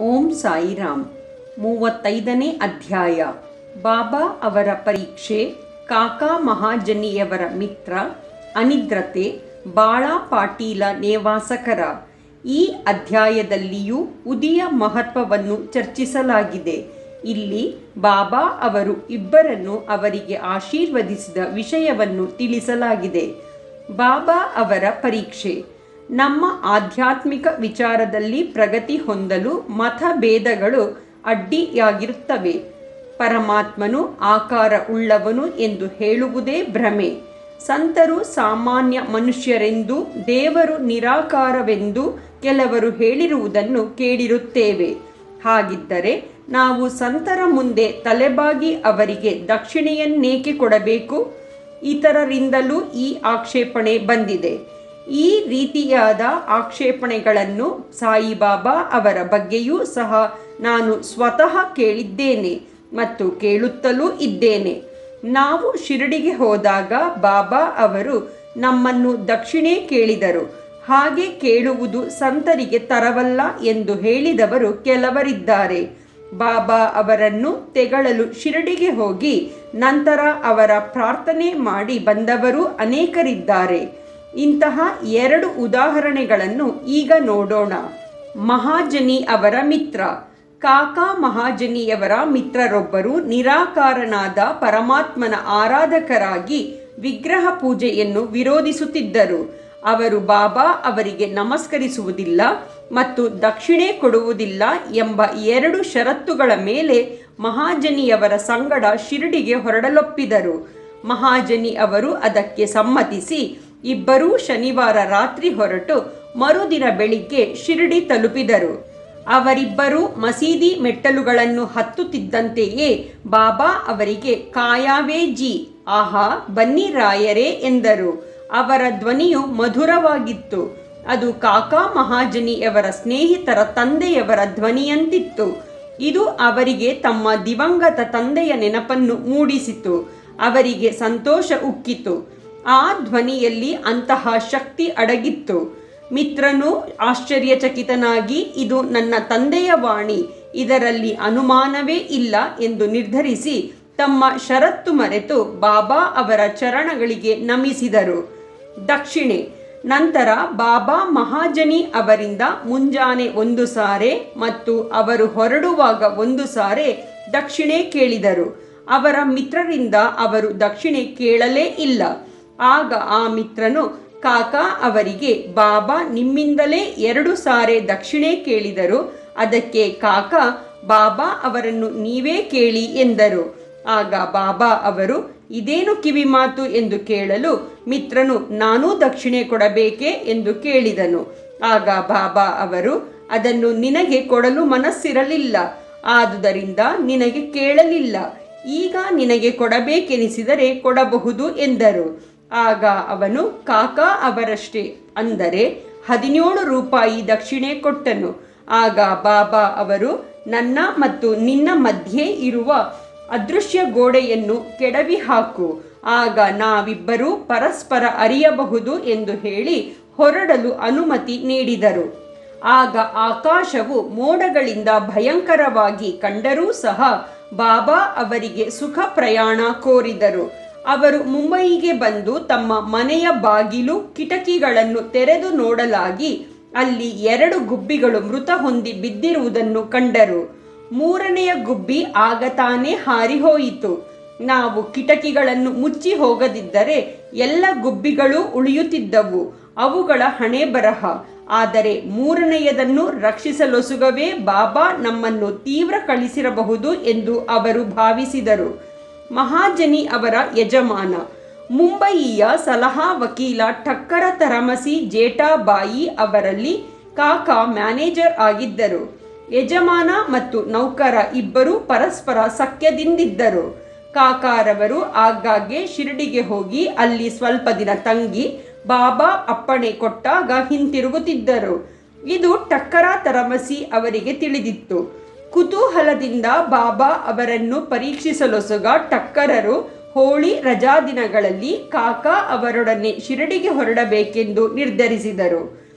ಓಂ ಸಾಯಿರಾಮ್. 35ನೇ ಅಧ್ಯಾಯ. ಬಾಬಾ ಅವರ ಪರೀಕ್ಷೆ. ಕಾಕಾ ಮಹಾಜನಿಯವರ ಮಿತ್ರ. ಅನಿದ್ರತೆ. ಬಾಳಾ ಪಾಟೀಲ ನೇವಾಸಕರ. ಈ ಅಧ್ಯಾಯದಲ್ಲಿಯೂ ಉದಿಯ ಮಹತ್ವವನ್ನು ಚರ್ಚಿಸಲಾಗಿದೆ. ಇಲ್ಲಿ ಬಾಬಾ ಅವರು ಇಬ್ಬರನ್ನು ಅವರಿಗೆ ಆಶೀರ್ವದಿಸಿದ ವಿಷಯವನ್ನು ತಿಳಿಸಲಾಗಿದೆ. ಬಾಬಾ ಅವರ ಪರೀಕ್ಷೆ. ನಮ್ಮ ಆಧ್ಯಾತ್ಮಿಕ ವಿಚಾರದಲ್ಲಿ ಪ್ರಗತಿ ಹೊಂದಲು ಮತಭೇದಗಳು ಅಡ್ಡಿಯಾಗಿರುತ್ತವೆ. ಪರಮಾತ್ಮನು ಆಕಾರ ಉಳ್ಳವನು ಎಂದು ಹೇಳುವುದೇ ಭ್ರಮೆ. ಸಂತರು ಸಾಮಾನ್ಯ ಮನುಷ್ಯರೆಂದು, ದೇವರು ನಿರಾಕಾರವೆಂದು ಕೆಲವರು ಹೇಳಿರುವುದನ್ನು ಕೇಳಿರುತ್ತೇವೆ. ಹಾಗಿದ್ದರೆ ನಾವು ಸಂತರ ಮುಂದೆ ತಲೆಬಾಗಿ ಅವರಿಗೆ ದಕ್ಷಿಣೆಯನ್ನೇಕೆ ಕೊಡಬೇಕು? ಇತರರಿಂದಲೂ ಈ ಆಕ್ಷೇಪಣೆ ಬಂದಿದೆ. ಈ ರೀತಿಯಾದ ಆಕ್ಷೇಪಣೆಗಳನ್ನು ಸಾಯಿಬಾಬಾ ಅವರ ಬಗ್ಗೆಯೂ ಸಹ ನಾನು ಸ್ವತಃ ಕೇಳಿದ್ದೇನೆ ಮತ್ತು ಕೇಳುತ್ತಲೂ ಇದ್ದೇನೆ. ನಾವು ಶಿರಡಿಗೆ ಹೋದಾಗ ಬಾಬಾ ಅವರು ನಮ್ಮನ್ನು ದಕ್ಷಿಣೆ ಕೇಳಿದರು. ಹಾಗೆ ಕೇಳುವುದು ಸಂತರಿಗೆ ತರವಲ್ಲ ಎಂದು ಹೇಳಿದವರು ಕೆಲವರಿದ್ದಾರೆ. ಬಾಬಾ ಅವರನ್ನು ತೆಗಳಲು ಶಿರಡಿಗೆ ಹೋಗಿ ನಂತರ ಅವರ ಪ್ರಾರ್ಥನೆ ಮಾಡಿ ಬಂದವರು ಅನೇಕರಿದ್ದಾರೆ. ಇಂತಹ 2 ಉದಾಹರಣೆಗಳನ್ನು ಈಗ ನೋಡೋಣ. ಮಹಾಜನಿ ಅವರ ಮಿತ್ರ. ಕಾಕಾ ಮಹಾಜನಿಯವರ ಮಿತ್ರರೊಬ್ಬರು ನಿರಾಕಾರನಾದ ಪರಮಾತ್ಮನ ಆರಾಧಕರಾಗಿ ವಿಗ್ರಹ ಪೂಜೆಯನ್ನು ವಿರೋಧಿಸುತ್ತಿದ್ದರು. ಅವರು ಬಾಬಾ ಅವರಿಗೆ ನಮಸ್ಕರಿಸುವುದಿಲ್ಲ ಮತ್ತು ದಕ್ಷಿಣೆ ಕೊಡುವುದಿಲ್ಲ ಎಂಬ 2 ಷರತ್ತುಗಳ ಮೇಲೆ ಮಹಾಜನಿಯವರ ಸಂಗಡ ಶಿರಡಿಗೆ ಹೊರಡಲೊಪ್ಪಿದರು. ಮಹಾಜನಿ ಅವರು ಅದಕ್ಕೆ ಸಮ್ಮತಿಸಿ ಇಬ್ಬರೂ ಶನಿವಾರ ರಾತ್ರಿ ಹೊರಟು ಮರುದಿನ ಬೆಳಿಗ್ಗೆ ಶಿರಡಿ ತಲುಪಿದರು. ಅವರಿಬ್ಬರೂ ಮಸೀದಿ ಮೆಟ್ಟಲುಗಳನ್ನು ಹತ್ತುತ್ತಿದ್ದಂತೆಯೇ ಬಾಬಾ ಅವರಿಗೆ ಕಾಯಾವೇ ಜಿ, ಆಹಾ ಬನ್ನಿ ರಾಯರೇ ಎಂದರು. ಅವರ ಧ್ವನಿಯು ಮಧುರವಾಗಿತ್ತು. ಅದು ಕಾಕಾ ಮಹಾಜನಿಯವರ ಸ್ನೇಹಿತರ ತಂದೆಯವರ ಧ್ವನಿಯಂತಿತ್ತು. ಇದು ಅವರಿಗೆ ತಮ್ಮ ದಿವಂಗತ ತಂದೆಯ ನೆನಪನ್ನು ಮೂಡಿಸಿತು. ಅವರಿಗೆ ಸಂತೋಷ ಉಕ್ಕಿತು. ಆ ಧ್ವನಿಯಲ್ಲಿ ಅಂತಹ ಶಕ್ತಿ ಅಡಗಿತ್ತು. ಮಿತ್ರನು ಆಶ್ಚರ್ಯಚಕಿತನಾಗಿ, ಇದು ನನ್ನ ತಂದೆಯ ವಾಣಿ, ಇದರಲ್ಲಿ ಅನುಮಾನವೇ ಇಲ್ಲ ಎಂದು ನಿರ್ಧರಿಸಿ ತಮ್ಮ ಷರತ್ತು ಮರೆತು ಬಾಬಾ ಅವರ ಚರಣಗಳಿಗೆ ನಮಿಸಿದರು. ದಕ್ಷಿಣೆ. ನಂತರ ಬಾಬಾ ಮಹಾಜನಿ ಅವರಿಂದ ಮುಂಜಾನೆ 1 ಸಾರೆ ಮತ್ತು ಅವರು ಹೊರಡುವಾಗ 1 ಸಾರೆ ದಕ್ಷಿಣೆ ಕೇಳಿದರು. ಅವರ ಮಿತ್ರರಿಂದ ಅವರು ದಕ್ಷಿಣೆ ಕೇಳಲೇ ಇಲ್ಲ. ಆಗ ಆ ಮಿತ್ರನು ಕಾಕಾ ಅವರಿಗೆ, ಬಾಬಾ ನಿಮ್ಮಿಂದಲೇ 2 ಸಾರೆ ದಕ್ಷಿಣೆ ಕೇಳಿದರು. ಅದಕ್ಕೆ ಕಾಕಾ, ಬಾಬಾ ಅವರನ್ನು ನೀವೇ ಕೇಳಿ ಎಂದರು. ಆಗ ಬಾಬಾ ಅವರು, ಇದೇನು ಕಿವಿ ಮಾತು ಎಂದು ಕೇಳಲು ಮಿತ್ರನು, ನಾನೂ ದಕ್ಷಿಣೆ ಕೊಡಬೇಕೆ ಎಂದು ಕೇಳಿದನು. ಆಗ ಬಾಬಾ ಅವರು, ಅದನ್ನು ನಿನಗೆ ಕೊಡಲು ಮನಸ್ಸಿರಲಿಲ್ಲ, ಆದುದರಿಂದ ನಿನಗೆ ಕೇಳಲಿಲ್ಲ. ಈಗ ನಿನಗೆ ಕೊಡಬೇಕೆನಿಸಿದರೆ ಕೊಡಬಹುದು ಎಂದರು. ಆಗ ಅವನು ಕಾಕಾ ಅವರಷ್ಟೇ, ಅಂದರೆ 17 ರೂಪಾಯಿ ದಕ್ಷಿಣೆ ಕೊಟ್ಟನು. ಆಗ ಬಾಬಾ ಅವರು, ನನ್ನ ಮತ್ತು ನಿನ್ನ ಮಧ್ಯೆ ಇರುವ ಅದೃಶ್ಯ ಗೋಡೆಯನ್ನು ಕೆಡವಿ ಹಾಕು, ಆಗ ನಾವಿಬ್ಬರೂ ಪರಸ್ಪರ ಅರಿಯಬಹುದು ಎಂದು ಹೇಳಿ ಹೊರಡಲು ಅನುಮತಿ ನೀಡಿದರು. ಆಗ ಆಕಾಶವು ಮೋಡಗಳಿಂದ ಭಯಂಕರವಾಗಿ ಕಂಡರೂ ಸಹ ಬಾಬಾ ಅವರಿಗೆ ಸುಖ ಪ್ರಯಾಣ ಕೋರಿದರು. ಅವರು ಮುಂಬಯಿಗೆ ಬಂದು ತಮ್ಮ ಮನೆಯ ಬಾಗಿಲು ಕಿಟಕಿಗಳನ್ನು ತೆರೆದು ನೋಡಲಾಗಿ ಅಲ್ಲಿ 2 ಗುಬ್ಬಿಗಳು ಮೃತ ಹೊಂದಿ ಬಿದ್ದಿರುವುದನ್ನು ಕಂಡರು. 3ನೆಯ ಗುಬ್ಬಿ ಆಗ ತಾನೇ ಹಾರಿಹೋಯಿತು. ನಾವು ಕಿಟಕಿಗಳನ್ನು ಮುಚ್ಚಿ ಹೋಗದಿದ್ದರೆ ಎಲ್ಲ ಗುಬ್ಬಿಗಳೂ ಉಳಿಯುತ್ತಿದ್ದವು. ಅವುಗಳ ಹಣೆ ಬರಹ. ಆದರೆ 3ನೆಯದನ್ನು ರಕ್ಷಿಸಲೊಸುಗವೇ ಬಾಬಾ ನಮ್ಮನ್ನು ತೀವ್ರ ಕಳಿಸಿರಬಹುದು ಎಂದು ಅವರು ಭಾವಿಸಿದರು. ಮಹಾಜನಿ ಅವರ ಯಜಮಾನ. ಮುಂಬಯಿಯ ಸಲಹಾ ವಕೀಲ ಠಕ್ಕರ ತರಮಸಿ ಜೇಠಾಬಾಯಿ ಅವರಲ್ಲಿ ಕಾಕಾ ಮ್ಯಾನೇಜರ್ ಆಗಿದ್ದರು. ಯಜಮಾನ ಮತ್ತು ನೌಕರ ಇಬ್ಬರೂ ಪರಸ್ಪರ ಸಖ್ಯದಿಂದಿದ್ದರು. ಕಾಕಾರವರು ಆಗಾಗ್ಗೆ ಶಿರಡಿಗೆ ಹೋಗಿ ಅಲ್ಲಿ ಸ್ವಲ್ಪ ದಿನ ತಂಗಿ ಬಾಬಾ ಅಪ್ಪಣೆ ಕೊಟ್ಟಾಗ ಹಿಂತಿರುಗುತ್ತಿದ್ದರು. ಇದು ಠಕ್ಕರ ತರಮಸಿ ಅವರಿಗೆ ತಿಳಿದಿತ್ತು. ಕುತೂಹಲದಿಂದ ಬಾಬಾ ಅವರನ್ನು ಪರೀಕ್ಷಿಸಲೊಸುಗ ಠಕ್ಕರರು ಹೋಳಿ ರಜಾದಿನಗಳಲ್ಲಿ ಕಾಕಾ ಅವರೊಡನೆ ಶಿರಡಿಗೆ ಹೊರಡಬೇಕೆಂದು ನಿರ್ಧರಿಸಿದರು.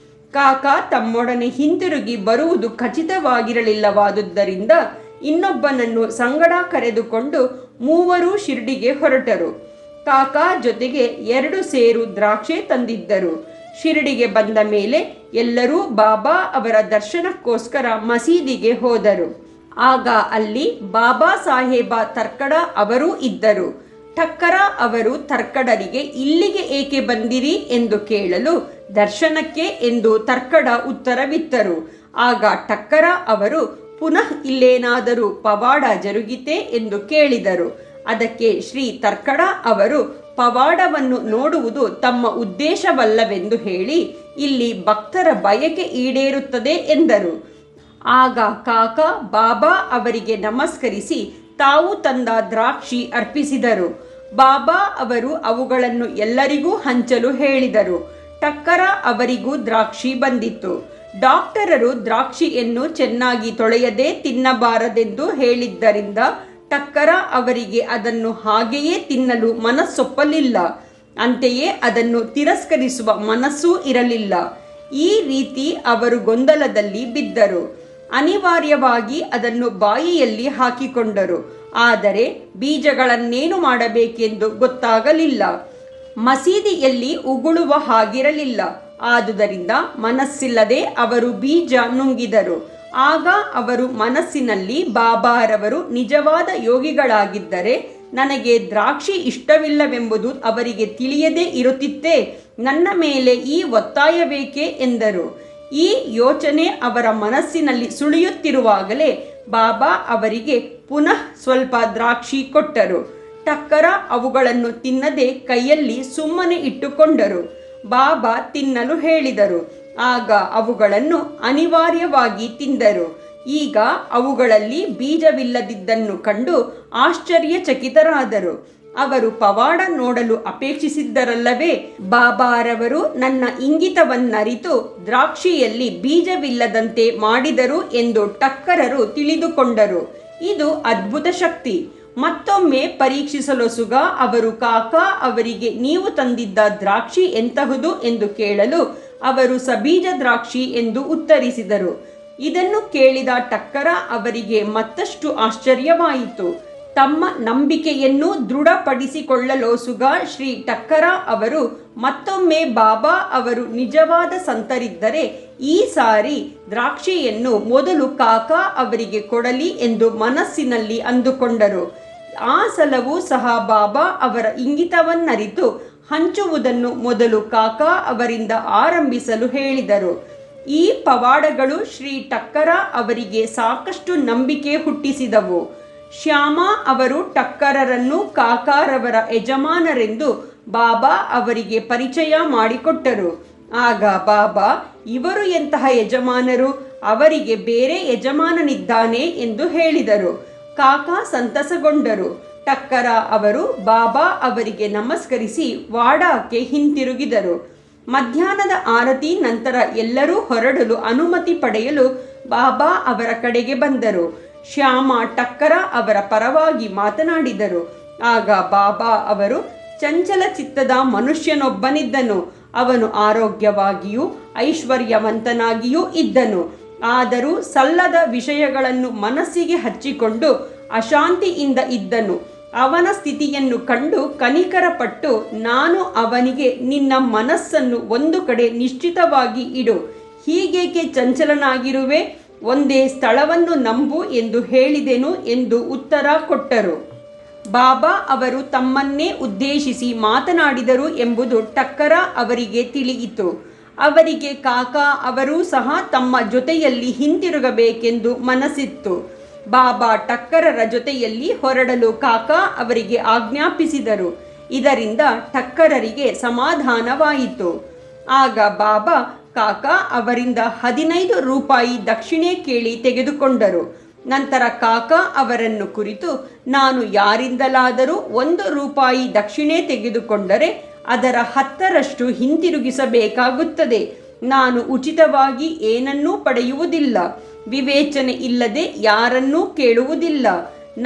ಕಾಕ ತಮ್ಮೊಡನೆ ಹಿಂತಿರುಗಿ ಬರುವುದು ಖಚಿತವಾಗಿರಲಿಲ್ಲವಾದುದರಿಂದ ಇನ್ನೊಬ್ಬನನ್ನು ಸಂಗಡ ಕರೆದುಕೊಂಡು ಮೂವರು ಶಿರ್ಡಿಗೆ ಹೊರಟರು. ಕಾಕ ಜೊತೆಗೆ 2 ಸೇರು ದ್ರಾಕ್ಷೆ ತಂದಿದ್ದರು. ಶಿರ್ಡಿಗೆ ಬಂದ ಮೇಲೆ ಎಲ್ಲರೂ ಬಾಬಾ ಅವರ ದರ್ಶನಕ್ಕೋಸ್ಕರ ಮಸೀದಿಗೆ ಹೋದರು. ಆಗ ಅಲ್ಲಿ ಬಾಬಾ ಸಾಹೇಬ ತರ್ಕಡ ಅವರೂ ಇದ್ದರು. ಠಕ್ಕರ ಅವರು ತರ್ಕಡರಿಗೆ ಇಲ್ಲಿಗೆ ಏಕೆ ಬಂದಿರಿ ಎಂದು ಕೇಳಲು ದರ್ಶನಕ್ಕೆ ಎಂದು ತರ್ಕಡ ಉತ್ತರವಿತ್ತರು. ಆಗ ಠಕ್ಕರ ಅವರು ಪುನಃ ಇಲ್ಲೇನಾದರೂ ಪವಾಡ ಜರುಗಿತೆ ಎಂದು ಕೇಳಿದರು. ಅದಕ್ಕೆ ಶ್ರೀ ತರ್ಕಡ ಅವರು ಪವಾಡವನ್ನು ನೋಡುವುದು ತಮ್ಮ ಉದ್ದೇಶವಲ್ಲವೆಂದು ಹೇಳಿ ಇಲ್ಲಿ ಭಕ್ತರ ಬಯಕೆ ಈಡೇರುತ್ತದೆ ಎಂದರು. ಆಗ ಕಾಕ ಬಾಬಾ ಅವರಿಗೆ ನಮಸ್ಕರಿಸಿ ತಾವು ತಂದ ದ್ರಾಕ್ಷಿ ಅರ್ಪಿಸಿದರು. ಬಾಬಾ ಅವರು ಅವುಗಳನ್ನು ಎಲ್ಲರಿಗೂ ಹಂಚಲು ಹೇಳಿದರು. ಠಕ್ಕರ ಅವರಿಗೂ ದ್ರಾಕ್ಷಿ ಬಂದಿತ್ತು. ಡಾಕ್ಟರರು ದ್ರಾಕ್ಷಿಯನ್ನು ಚೆನ್ನಾಗಿ ತೊಳೆಯದೆ ತಿನ್ನಬಾರದೆಂದು ಹೇಳಿದ್ದರಿಂದ ಠಕ್ಕರ ಅವರಿಗೆ ಅದನ್ನು ಹಾಗೆಯೇ ತಿನ್ನಲು ಮನಸ್ಸೊಪ್ಪಲಿಲ್ಲ. ಅಂತೆಯೇ ಅದನ್ನು ತಿರಸ್ಕರಿಸುವ ಮನಸ್ಸೂ ಇರಲಿಲ್ಲ. ಈ ರೀತಿ ಅವರು ಗೊಂದಲದಲ್ಲಿ ಬಿದ್ದರು. ಅನಿವಾರ್ಯವಾಗಿ ಅದನ್ನು ಬಾಯಿಯಲ್ಲಿ ಹಾಕಿಕೊಂಡರು. ಆದರೆ ಬೀಜಗಳನ್ನೇನು ಮಾಡಬೇಕೆಂದು ಗೊತ್ತಾಗಲಿಲ್ಲ. ಮಸೀದಿಯಲ್ಲಿ ಉಗುಳುವ ಹಾಗಿರಲಿಲ್ಲ. ಆದುದರಿಂದ ಮನಸ್ಸಿಲ್ಲದೆ ಅವರು ಬೀಜ ನುಂಗಿದರು. ಆಗ ಅವರು ಮನಸ್ಸಿನಲ್ಲಿ ಬಾಬಾರವರು ನಿಜವಾದ ಯೋಗಿಗಳಾಗಿದ್ದರೆ ನನಗೆ ದ್ರಾಕ್ಷಿ ಇಷ್ಟವಿಲ್ಲವೆಂಬುದು ಅವರಿಗೆ ತಿಳಿಯದೇ ಇರುತ್ತಿತ್ತೇ, ನನ್ನ ಮೇಲೆ ಈ ಒತ್ತಾಯಬೇಕೆ ಎಂದರು. ಈ ಯೋಚನೆ ಅವರ ಮನಸ್ಸಿನಲ್ಲಿ ಸುಳಿಯುತ್ತಿರುವಾಗಲೇ ಬಾಬಾ ಅವರಿಗೆ ಪುನಃ ಸ್ವಲ್ಪ ದ್ರಾಕ್ಷಿ ಕೊಟ್ಟರು. ಠಕ್ಕರ ಅವುಗಳನ್ನು ತಿನ್ನದೆ ಕೈಯಲ್ಲಿ ಸುಮ್ಮನೆ ಇಟ್ಟುಕೊಂಡರು. ಬಾಬಾ ತಿನ್ನಲು ಹೇಳಿದರು. ಆಗ ಅವುಗಳನ್ನು ಅನಿವಾರ್ಯವಾಗಿ ತಿಂದರು. ಈಗ ಅವುಗಳಲ್ಲಿ ಬೀಜವಿಲ್ಲದಿದ್ದನ್ನು ಕಂಡು ಆಶ್ಚರ್ಯಚಕಿತರಾದರು. ಅವರು ಪವಾಡ ನೋಡಲು ಅಪೇಕ್ಷಿಸಿದ್ದರಲ್ಲವೇ? ಬಾಬಾರವರು ನನ್ನ ಇಂಗಿತವನ್ನರಿತು ದ್ರಾಕ್ಷಿಯಲ್ಲಿ ಬೀಜವಿಲ್ಲದಂತೆ ಮಾಡಿದರು ಎಂದು ಠಕ್ಕರರು ತಿಳಿದುಕೊಂಡರು. ಇದು ಅದ್ಭುತ ಶಕ್ತಿ. ಮತ್ತೊಮ್ಮೆ ಪರೀಕ್ಷಿಸಲೊಸುಗ ಅವರು ಕಾಕ ಅವರಿಗೆ ನೀವು ತಂದಿದ್ದ ದ್ರಾಕ್ಷಿ ಎಂತಹುದು ಎಂದು ಕೇಳಲು ಅವರು ಸಬೀಜ ದ್ರಾಕ್ಷಿ ಎಂದು ಉತ್ತರಿಸಿದರು. ಇದನ್ನು ಕೇಳಿದ ಠಕ್ಕರ ಅವರಿಗೆ ಮತ್ತಷ್ಟು ಆಶ್ಚರ್ಯವಾಯಿತು. ತಮ್ಮ ನಂಬಿಕೆಯನ್ನು ದೃಢಪಡಿಸಿಕೊಳ್ಳಲೋಸುಗ ಶ್ರೀ ಠಕ್ಕರ ಅವರು ಮತ್ತೊಮ್ಮೆ ಬಾಬಾ ಅವರು ನಿಜವಾದ ಸಂತರಿದ್ದರೆ ಈ ಸಾರಿ ದ್ರಾಕ್ಷಿಯನ್ನು ಮೊದಲು ಕಾಕ ಅವರಿಗೆ ಕೊಡಲಿ ಎಂದು ಮನಸ್ಸಿನಲ್ಲಿ ಅಂದುಕೊಂಡರು. ಆ ಸಲವೂ ಸಹ ಬಾಬಾ ಅವರ ಇಂಗಿತವನ್ನರಿತು ಹಂಚುವುದನ್ನು ಮೊದಲು ಕಾಕ ಅವರಿಂದ ಆರಂಭಿಸಲು ಹೇಳಿದರು. ಈ ಪವಾಡಗಳು ಶ್ರೀ ಠಕ್ಕರ ಅವರಿಗೆ ಸಾಕಷ್ಟು ನಂಬಿಕೆ ಹುಟ್ಟಿಸಿದವು. ಶ್ಯಾಮ ಅವರು ಠಕ್ಕರರನ್ನು ಕಾಕಾರವರ ಯಜಮಾನರೆಂದು ಬಾಬಾ ಅವರಿಗೆ ಪರಿಚಯ ಮಾಡಿಕೊಟ್ಟರು. ಆಗ ಬಾಬಾ ಇವರು ಎಂತಹ ಯಜಮಾನರು, ಅವರಿಗೆ ಬೇರೆ ಯಜಮಾನನಿದ್ದಾನೆ ಎಂದು ಹೇಳಿದರು. ಕಾಕ ಸಂತಸಗೊಂಡರು. ಠಕ್ಕರ ಅವರು ಬಾಬಾ ಅವರಿಗೆ ನಮಸ್ಕರಿಸಿ ವಾಡಾಕ್ಕೆ ಹಿಂತಿರುಗಿದರು. ಮಧ್ಯಾಹ್ನದ ಆರತಿ ನಂತರ ಎಲ್ಲರೂ ಹೊರಡಲು ಅನುಮತಿ ಪಡೆಯಲು ಬಾಬಾ ಅವರ ಕಡೆಗೆ ಬಂದರು. ಶ್ಯಾಮ ಠಕ್ಕರ ಅವರ ಪರವಾಗಿ ಮಾತನಾಡಿದರು. ಆಗ ಬಾಬಾ ಅವರು ಚಂಚಲ ಚಿತ್ತದ ಮನುಷ್ಯನೊಬ್ಬನಿದ್ದನು. ಅವನು ಆರೋಗ್ಯವಾಗಿಯೂ ಐಶ್ವರ್ಯವಂತನಾಗಿಯೂ ಇದ್ದನು. ಆದರೂ ಸಲ್ಲದ ವಿಷಯಗಳನ್ನು ಮನಸ್ಸಿಗೆ ಹಚ್ಚಿಕೊಂಡು ಅಶಾಂತಿಯಿಂದ ಇದ್ದನು. ಅವನ ಸ್ಥಿತಿಯನ್ನು ಕಂಡು ಕನಿಕರಪಟ್ಟು ನಾನು ಅವನಿಗೆ ನಿನ್ನ ಮನಸ್ಸನ್ನು ಒಂದು ಕಡೆ ನಿಶ್ಚಿತವಾಗಿ ಇಡು, ಹೀಗೇಕೆ ಚಂಚಲನಾಗಿರುವೆ, ಒಂದೇ ಸ್ಥಳವನ್ನು ನಂಬು ಎಂದು ಹೇಳಿದೆನು ಎಂದು ಉತ್ತರ ಕೊಟ್ಟರು. ಬಾಬಾ ಅವರು ತಮ್ಮನ್ನೇ ಉದ್ದೇಶಿಸಿ ಮಾತನಾಡಿದರು ಎಂಬುದು ಠಕ್ಕರ ಅವರಿಗೆ ತಿಳಿಯಿತು. ಅವರಿಗೆ ಕಾಕ ಅವರೂ ಸಹ ತಮ್ಮ ಜೊತೆಯಲ್ಲಿ ಹಿಂತಿರುಗಬೇಕೆಂದು ಮನಸ್ಸಿತ್ತು. ಬಾಬಾ ಠಕ್ಕರರ ಜೊತೆಯಲ್ಲಿ ಹೊರಡಲು ಕಾಕ ಅವರಿಗೆ ಆಜ್ಞಾಪಿಸಿದರು. ಇದರಿಂದ ಠಕ್ಕರರಿಗೆ ಸಮಾಧಾನವಾಯಿತು. ಆಗ ಬಾಬಾ ಕಾಕ ಅವರಿಂದ 15 ರೂಪಾಯಿ ದಕ್ಷಿಣೆ ಕೇಳಿ ತೆಗೆದುಕೊಂಡರು. ನಂತರ ಕಾಕ ಅವರನ್ನು ಕುರಿತು, ನಾನು ಯಾರಿಂದಲಾದರೂ 1 ರೂಪಾಯಿ ದಕ್ಷಿಣೆ ತೆಗೆದುಕೊಂಡರೆ ಅದರ 10ರಷ್ಟು ಹಿಂತಿರುಗಿಸಬೇಕಾಗುತ್ತದೆ. ನಾನು ಉಚಿತವಾಗಿ ಏನನ್ನೂ ಪಡೆಯುವುದಿಲ್ಲ, ವಿವೇಚನೆ ಇಲ್ಲದೆ ಯಾರನ್ನೂ ಕೇಳುವುದಿಲ್ಲ.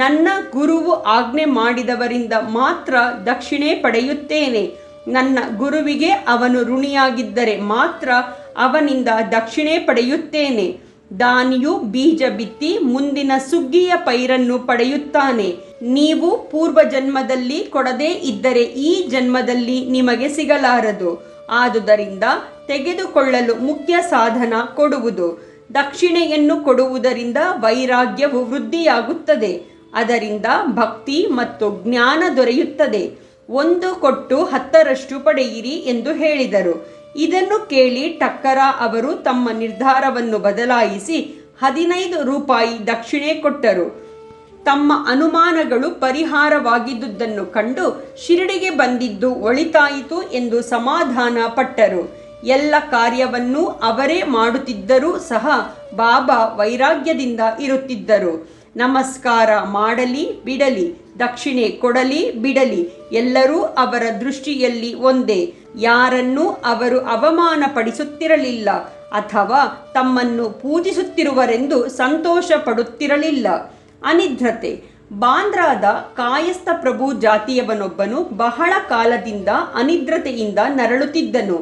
ನನ್ನ ಗುರುವು ಆಜ್ಞೆ ಮಾಡಿದವರಿಂದ ಮಾತ್ರ ದಕ್ಷಿಣೆ ಪಡೆಯುತ್ತೇನೆ. ನನ್ನ ಗುರುವಿಗೆ ಅವನು ಋಣಿಯಾಗಿದ್ದರೆ ಮಾತ್ರ ಅವನಿಂದ ದಕ್ಷಿಣೆ ಪಡೆಯುತ್ತೇನೆ. ದಾನಿಯು ಬೀಜ ಬಿತ್ತಿ ಮುಂದಿನ ಸುಗ್ಗಿಯ ಪೈರನ್ನು ಪಡೆಯುತ್ತಾನೆ. ನೀವು ಪೂರ್ವ ಜನ್ಮದಲ್ಲಿ ಕೊಡದೇ ಇದ್ದರೆ ಈ ಜನ್ಮದಲ್ಲಿ ನಿಮಗೆ ಸಿಗಲಾರದು. ಆದುದರಿಂದ ತೆಗೆದುಕೊಳ್ಳಲು ಮುಖ್ಯ ಸಾಧನ ಕೊಡುವುದು. ದಕ್ಷಿಣೆಯನ್ನು ಕೊಡುವುದರಿಂದ ವೈರಾಗ್ಯವು ವೃದ್ಧಿಯಾಗುತ್ತದೆ. ಅದರಿಂದ ಭಕ್ತಿ ಮತ್ತು ಜ್ಞಾನ ದೊರೆಯುತ್ತದೆ. 1 ಕೊಟ್ಟು 10ರಷ್ಟು ಪಡೆಯಿರಿ ಎಂದು ಹೇಳಿದರು. ಇದನ್ನು ಕೇಳಿ ಟಕ್ಕರ ಅವರು ತಮ್ಮ ನಿರ್ಧಾರವನ್ನು ಬದಲಾಯಿಸಿ 15 ರೂಪಾಯಿ ದಕ್ಷಿಣೆ ಕೊಟ್ಟರು. ತಮ್ಮ ಅನುಮಾನಗಳು ಪರಿಹಾರವಾಗಿದ್ದುದನ್ನು ಕಂಡು ಶಿರಡಿಗೆ ಬಂದಿದ್ದು ಒಳಿತಾಯಿತು ಎಂದು ಸಮಾಧಾನ ಪಟ್ಟರು. ಎಲ್ಲ ಕಾರ್ಯವನ್ನೂ ಅವರೇ ಮಾಡುತ್ತಿದ್ದರೂ ಸಹ ಬಾಬಾ ವೈರಾಗ್ಯದಿಂದ ಇರುತ್ತಿದ್ದರು. ನಮಸ್ಕಾರ ಮಾಡಲಿ ಬಿಡಲಿ, ದಕ್ಷಿಣೆ ಕೊಡಲಿ ಬಿಡಲಿ, ಎಲ್ಲರೂ ಅವರ ದೃಷ್ಟಿಯಲ್ಲಿ ಒಂದೇ. ಯಾರನ್ನೂ ಅವರು ಅವಮಾನ ಪಡಿಸುತ್ತಿರಲಿಲ್ಲ ಅಥವಾ ತಮ್ಮನ್ನು ಪೂಜಿಸುತ್ತಿರುವರೆಂದು ಸಂತೋಷ ಪಡುತ್ತಿರಲಿಲ್ಲ. ಅನಿದ್ರತೆ. ಬಾಂದ್ರಾದ ಕಾಯಸ್ಥ ಪ್ರಭು ಜಾತಿಯವನೊಬ್ಬನು ಬಹಳ ಕಾಲದಿಂದ ಅನಿದ್ರತೆಯಿಂದ ನರಳುತ್ತಿದ್ದನು.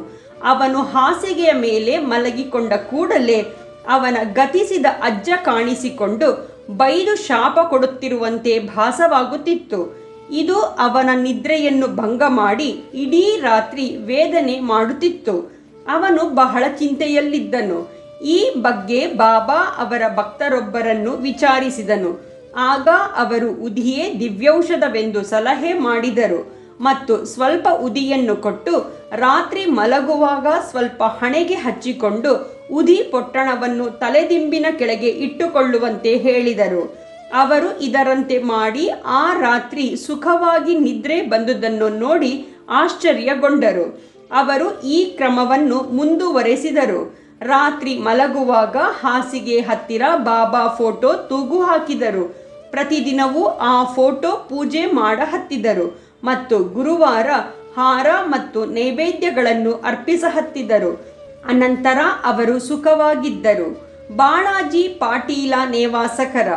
ಅವನು ಹಾಸಿಗೆಯ ಮೇಲೆ ಮಲಗಿಕೊಂಡ ಕೂಡಲೇ ಅವನ ಗತಿಸಿದ ಅಜ್ಜ ಕಾಣಿಸಿಕೊಂಡು ಬೈದು ಶಾಪ ಕೊಡುತ್ತಿರುವಂತೆ ಭಾಸವಾಗುತ್ತಿತ್ತು. ಇದು ಅವನ ನಿದ್ರೆಯನ್ನು ಭಂಗ ಮಾಡಿ ಇಡೀ ರಾತ್ರಿ ವೇದನೆ ಮಾಡುತ್ತಿತ್ತು. ಅವನು ಬಹಳ ಚಿಂತೆಯಲ್ಲಿದ್ದನು. ಈ ಬಗ್ಗೆ ಬಾಬಾ ಅವರ ಭಕ್ತರೊಬ್ಬರನ್ನು ವಿಚಾರಿಸಿದನು. ಆಗ ಅವರು ಉದಿಯೇ ದಿವ್ಯೌಷಧವೆಂದು ಸಲಹೆ ಮಾಡಿದರು ಮತ್ತು ಸ್ವಲ್ಪ ಉದಿಯನ್ನು ಕೊಟ್ಟು ರಾತ್ರಿ ಮಲಗುವಾಗ ಸ್ವಲ್ಪ ಹಣೆಗೆ ಹಚ್ಚಿಕೊಂಡು ಉದಿ ಪೊಟ್ಟಣವನ್ನು ತಲೆದಿಂಬಿನ ಕೆಳಗೆ ಇಟ್ಟುಕೊಳ್ಳುವಂತೆ ಹೇಳಿದರು. ಅವರು ಇದರಂತೆ ಮಾಡಿ ಆ ರಾತ್ರಿ ಸುಖವಾಗಿ ನಿದ್ರೆ ಬಂದುದನ್ನು ನೋಡಿ ಆಶ್ಚರ್ಯಗೊಂಡರು. ಅವರು ಈ ಕ್ರಮವನ್ನು ಮುಂದುವರೆಸಿದರು. ರಾತ್ರಿ ಮಲಗುವಾಗ ಹಾಸಿಗೆ ಹತ್ತಿರ ಬಾಬಾ ಫೋಟೋ ತೂಗು ಹಾಕಿದರು. ಪ್ರತಿದಿನವೂ ಆ ಫೋಟೋ ಪೂಜೆ ಮಾಡ ಹತ್ತಿದರು ಮತ್ತು ಗುರುವಾರ ಹಾರ ಮತ್ತು ನೈವೇದ್ಯಗಳನ್ನು ಅರ್ಪಿಸಹತ್ತಿದರು. ಅನಂತರ ಅವರು ಸುಖವಾಗಿದ್ದರು. ಬಾಳಾಜಿ ಪಾಟೀಲ ನೇವಾಸಕರ.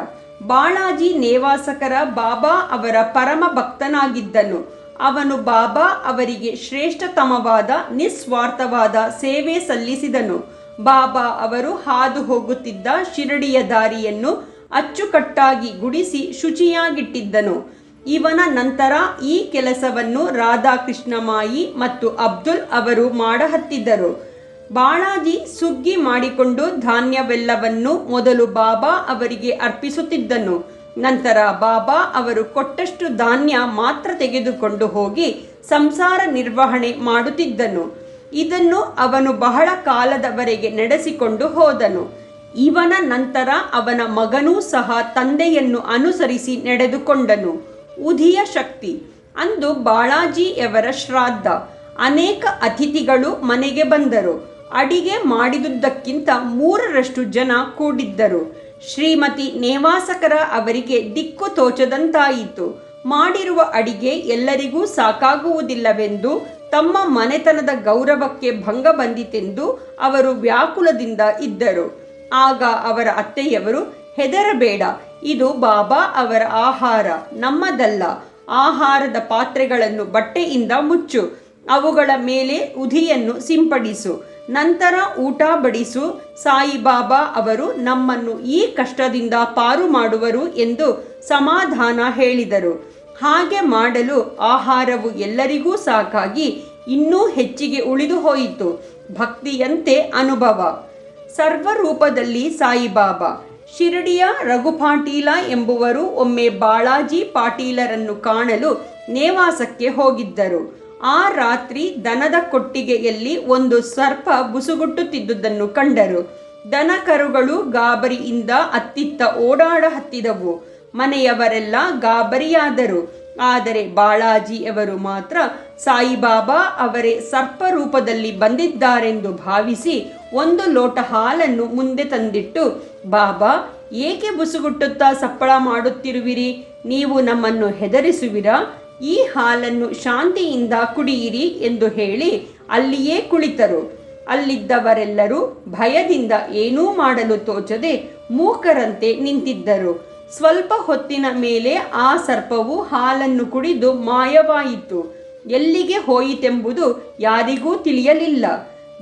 ಬಾಳಾಜಿ ನೇವಾಸಕರ ಬಾಬಾ ಅವರ ಪರಮ ಭಕ್ತನಾಗಿದ್ದನು. ಅವನು ಬಾಬಾ ಅವರಿಗೆ ಶ್ರೇಷ್ಠತಮವಾದ ನಿಸ್ವಾರ್ಥವಾದ ಸೇವೆ ಸಲ್ಲಿಸಿದನು. ಬಾಬಾ ಅವರು ಹಾದು ಹೋಗುತ್ತಿದ್ದ ಶಿರಡಿಯ ದಾರಿಯನ್ನು ಅಚ್ಚುಕಟ್ಟಾಗಿ ಗುಡಿಸಿ ಶುಚಿಯಾಗಿಟ್ಟಿದ್ದನು. ಇವನ ನಂತರ ಈ ಕೆಲಸವನ್ನು ರಾಧಾಕೃಷ್ಣಮಾಯಿ ಮತ್ತು ಅಬ್ದುಲ್ ಅವರು ಮಾಡಹತ್ತಿದ್ದರು. ಬಾಳಾಜಿ ಸುಗ್ಗಿ ಮಾಡಿಕೊಂಡು ಧಾನ್ಯವೆಲ್ಲವನ್ನು ಮೊದಲು ಬಾಬಾ ಅವರಿಗೆ ಅರ್ಪಿಸುತ್ತಿದ್ದನು. ನಂತರ ಬಾಬಾ ಅವರು ಕೊಟ್ಟಷ್ಟು ಧಾನ್ಯ ಮಾತ್ರ ತೆಗೆದುಕೊಂಡು ಹೋಗಿ ಸಂಸಾರ ನಿರ್ವಹಣೆ ಮಾಡುತ್ತಿದ್ದನು. ಇದನ್ನು ಅವನು ಬಹಳ ಕಾಲದವರೆಗೆ ನಡೆಸಿಕೊಂಡು ಹೋದನು. ಇವನ ನಂತರ ಅವನ ಮಗನೂ ಸಹ ತಂದೆಯನ್ನು ಅನುಸರಿಸಿ ನಡೆದುಕೊಂಡನು. ಉದಿಯ ಶಕ್ತಿ. ಅಂದು ಬಾಳಾಜಿಯವರ ಶ್ರಾದ್ದ. ಅನೇಕ ಅತಿಥಿಗಳು ಮನೆಗೆ ಬಂದರು. ಅಡಿಗೆ ಮಾಡಿದುದಕ್ಕಿಂತ 3ರಷ್ಟು ಜನ ಕೂಡಿದ್ದರು. ಶ್ರೀಮತಿ ನೇವಾಸಕರ ಅವರಿಗೆ ದಿಕ್ಕು ತೋಚದಂತಾಯಿತು. ಮಾಡಿರುವ ಅಡಿಗೆ ಎಲ್ಲರಿಗೂ ಸಾಕಾಗುವುದಿಲ್ಲವೆಂದು, ತಮ್ಮ ಮನೆತನದ ಗೌರವಕ್ಕೆ ಭಂಗ ಬಂದಿತೆಂದು ಅವರು ವ್ಯಾಕುಲದಿಂದ ಇದ್ದರು. ಆಗ ಅವರ ಅತ್ತೆಯವರು, ಹೆದರಬೇಡ, ಇದು ಬಾಬಾ ಅವರ ಆಹಾರ, ನಮ್ಮದಲ್ಲ. ಆಹಾರದ ಪಾತ್ರೆಗಳನ್ನು ಬಟ್ಟೆಯಿಂದ ಮುಚ್ಚು, ಅವುಗಳ ಮೇಲೆ ಉದಿಯನ್ನು ಸಿಂಪಡಿಸು, ನಂತರ ಊಟ ಬಡಿಸು. ಸಾಯಿಬಾಬಾ ಅವರು ನಮ್ಮನ್ನು ಈ ಕಷ್ಟದಿಂದ ಪಾರು ಮಾಡುವರು ಎಂದು ಸಮಾಧಾನ ಹೇಳಿದರು. ಹಾಗೆ ಮಾಡಲು ಆಹಾರವು ಎಲ್ಲರಿಗೂ ಸಾಕಾಗಿ ಇನ್ನೂ ಹೆಚ್ಚಿಗೆ ಉಳಿದು ಹೋಯಿತು. ಭಕ್ತಿಯಂತೆ ಅನುಭವ. ಸರ್ವರೂಪದಲ್ಲಿ ಸಾಯಿಬಾಬಾ. ಶಿರಡಿಯ ರಘುಪಾಟೀಲ ಎಂಬುವರು ಒಮ್ಮೆ ಬಾಳಾಜಿ ಪಾಟೀಲರನ್ನು ಕಾಣಲು ನೇವಾಸಕ್ಕೆ ಹೋಗಿದ್ದರು. ಆ ರಾತ್ರಿ ದನದ ಕೊಟ್ಟಿಗೆಯಲ್ಲಿ ಒಂದು ಸರ್ಪ ಬುಸುಗುಟ್ಟುತ್ತಿದ್ದುದನ್ನು ಕಂಡರು. ದನಕರುಗಳು ಗಾಬರಿಯಿಂದ ಅತ್ತಿತ್ತ ಓಡಾಡ ಹತ್ತಿದವು. ಮನೆಯವರೆಲ್ಲ ಗಾಬರಿಯಾದರು. ಆದರೆ ಬಾಳಾಜಿಯವರು ಮಾತ್ರ ಸಾಯಿಬಾಬಾ ಅವರೇ ಸರ್ಪ ರೂಪದಲ್ಲಿ ಬಂದಿದ್ದಾರೆಂದು ಭಾವಿಸಿ 1 ಲೋಟ ಹಾಲನ್ನು ಮುಂದೆ ತಂದಿಟ್ಟು, ಬಾಬಾ, ಏಕೆ ಬುಸುಗುಟ್ಟುತ್ತಾ ಸಪ್ಪಳ ಮಾಡುತ್ತಿರುವಿರಿ? ನೀವು ನಮ್ಮನ್ನು ಹೆದರಿಸುವಿರಾ? ಈ ಹಾಲನ್ನು ಶಾಂತಿಯಿಂದ ಕುಡಿಯಿರಿ ಎಂದು ಹೇಳಿ ಅಲ್ಲಿಯೇ ಕುಳಿತರು. ಅಲ್ಲಿದ್ದವರೆಲ್ಲರೂ ಭಯದಿಂದ ಏನೂ ಮಾಡಲು ತೋಚದೆ ಮೂಕರಂತೆ ನಿಂತಿದ್ದರು. ಸ್ವಲ್ಪ ಹೊತ್ತಿನ ಮೇಲೆ ಆ ಸರ್ಪವು ಹಾಲನ್ನು ಕುಡಿದು ಮಾಯವಾಯಿತು. ಎಲ್ಲಿಗೆ ಹೋಯಿತೆಂಬುದು ಯಾರಿಗೂ ತಿಳಿಯಲಿಲ್ಲ.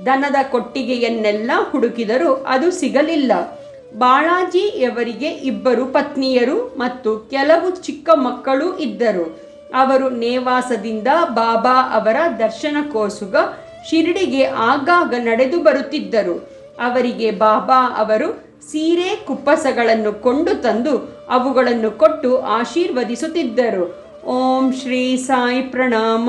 ದನದ ಕೊಟ್ಟಿಗೆಯನ್ನೆಲ್ಲ ಹುಡುಕಿದರೂ ಅದು ಸಿಗಲಿಲ್ಲ. ಬಾಳಾಜಿಯವರಿಗೆ 2 ಪತ್ನಿಯರು ಮತ್ತು ಕೆಲವು ಚಿಕ್ಕ ಮಕ್ಕಳು ಇದ್ದರು. ಅವರು ನೇವಾಸದಿಂದ ಬಾಬಾ ಅವರ ದರ್ಶನಕ್ಕೋಸ್ಕರ ಶಿರಡಿಗೆ ಆಗಾಗ ನಡೆದು ಬರುತ್ತಿದ್ದರು. ಅವರಿಗೆ ಬಾಬಾ ಅವರು ಸೀರೆ ಕುಪ್ಪಸಗಳನ್ನು ಕೊಂಡು ತಂದು ಅವುಗಳನ್ನು ಕೊಟ್ಟು ಆಶೀರ್ವದಿಸುತ್ತಿದ್ದರು. ಓಂ ಶ್ರೀ ಸಾಯಿ ಪ್ರಣಾಮ.